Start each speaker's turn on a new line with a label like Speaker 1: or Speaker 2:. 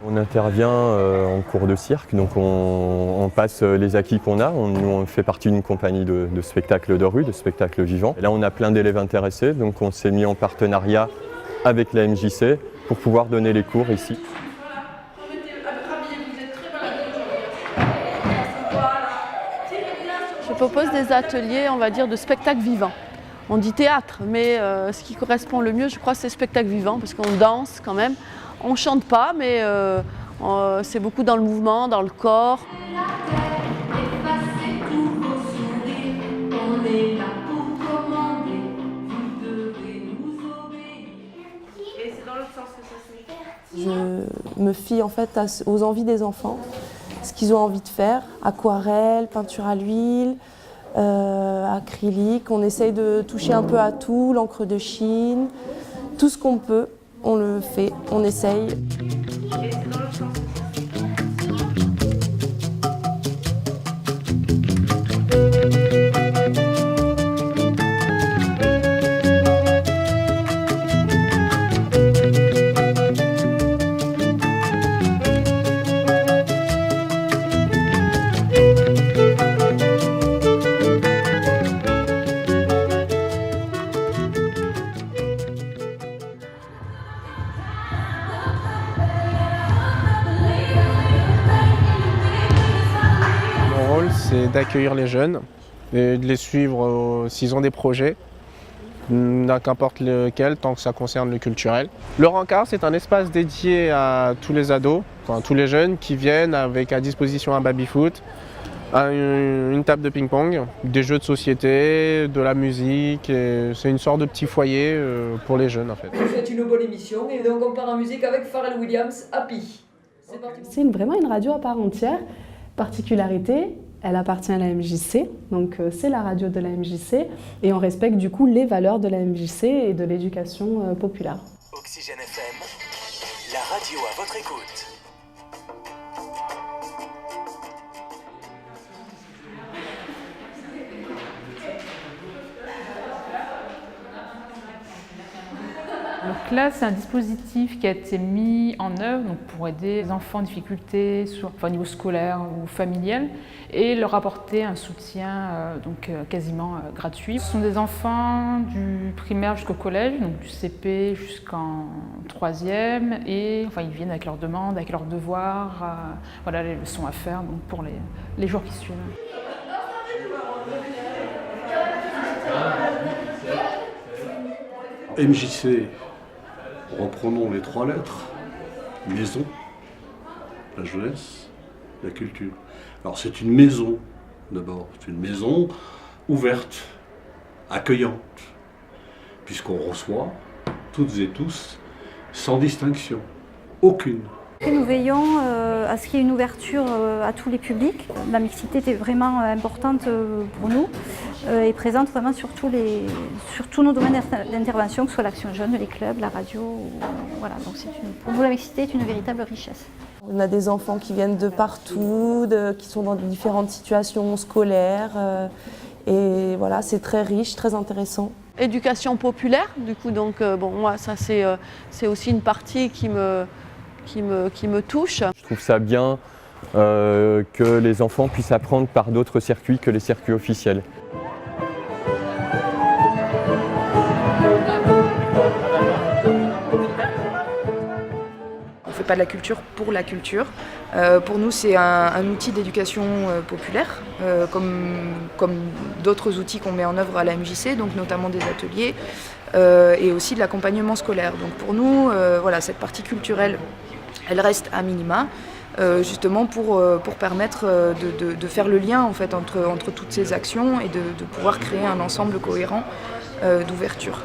Speaker 1: On intervient en cours de cirque, donc on passe les acquis qu'on a. On fait partie d'une compagnie de spectacles de rue, de spectacles vivants. Et là, on a plein d'élèves intéressés, donc on s'est mis en partenariat avec la MJC pour pouvoir donner les cours ici.
Speaker 2: Je propose des ateliers, on va dire, de spectacles vivants. On dit théâtre, mais ce qui correspond le mieux, je crois, c'est spectacle vivant, parce qu'on danse quand même. On ne chante pas, mais c'est beaucoup dans le mouvement, dans le corps.
Speaker 3: Je me fie en fait aux envies des enfants, ce qu'ils ont envie de faire, aquarelle, peinture à l'huile, acrylique. On essaye de toucher un peu à tout, l'encre de Chine, tout ce qu'on peut, on le fait, on essaye.
Speaker 4: C'est d'accueillir les jeunes et de les suivre s'ils ont des projets, qu'importe lequel, tant que ça concerne le culturel. Le Rencard, c'est un espace dédié à tous les ados, enfin tous les jeunes qui viennent avec à disposition un baby-foot, une table de ping-pong, des jeux de société, de la musique. C'est une sorte de petit foyer pour les jeunes en fait.
Speaker 5: Je souhaite une bonne émission et donc on part en musique avec Pharrell Williams, Happy.
Speaker 6: C'est vraiment une radio à part entière. Particularité, elle appartient à la MJC, donc c'est la radio de la MJC et on respecte du coup les valeurs de la MJC et de l'éducation populaire.
Speaker 7: Oxygène FM, la radio à votre écoute.
Speaker 8: Donc là, c'est un dispositif qui a été mis en œuvre donc pour aider les enfants en difficulté, au niveau scolaire ou familial, et leur apporter un soutien quasiment gratuit. Ce sont des enfants du primaire jusqu'au collège, donc du CP jusqu'en 3e, et ils viennent avec leurs demandes, avec leurs devoirs, voilà, les leçons à faire donc pour les jours qui suivent.
Speaker 9: MJC, reprenons les 3 lettres, maison, la jeunesse, la culture. Alors c'est une maison d'abord, c'est une maison ouverte, accueillante, puisqu'on reçoit toutes et tous sans distinction, aucune.
Speaker 10: Nous veillons à ce qu'il y ait une ouverture à tous les publics. La mixité était vraiment importante pour nous et présente vraiment sur tous nos domaines d'intervention, que ce soit l'action jeune, les clubs, la radio. Voilà. Donc pour nous, la mixité est une véritable richesse.
Speaker 3: On a des enfants qui viennent de partout, qui sont dans différentes situations scolaires. Et voilà, c'est très riche, très intéressant.
Speaker 2: Éducation populaire, du coup, donc moi, ça c'est aussi une partie qui me touche.
Speaker 1: Je trouve ça bien que les enfants puissent apprendre par d'autres circuits que les circuits officiels.
Speaker 11: On ne fait pas de la culture pour la culture. Pour nous, c'est un outil d'éducation populaire, comme d'autres outils qu'on met en œuvre à la MJC, donc notamment des ateliers et aussi de l'accompagnement scolaire. Donc pour nous, voilà, cette partie culturelle, elle reste à minima, justement pour permettre de faire le lien en fait, entre toutes ces actions et de pouvoir créer un ensemble cohérent d'ouverture.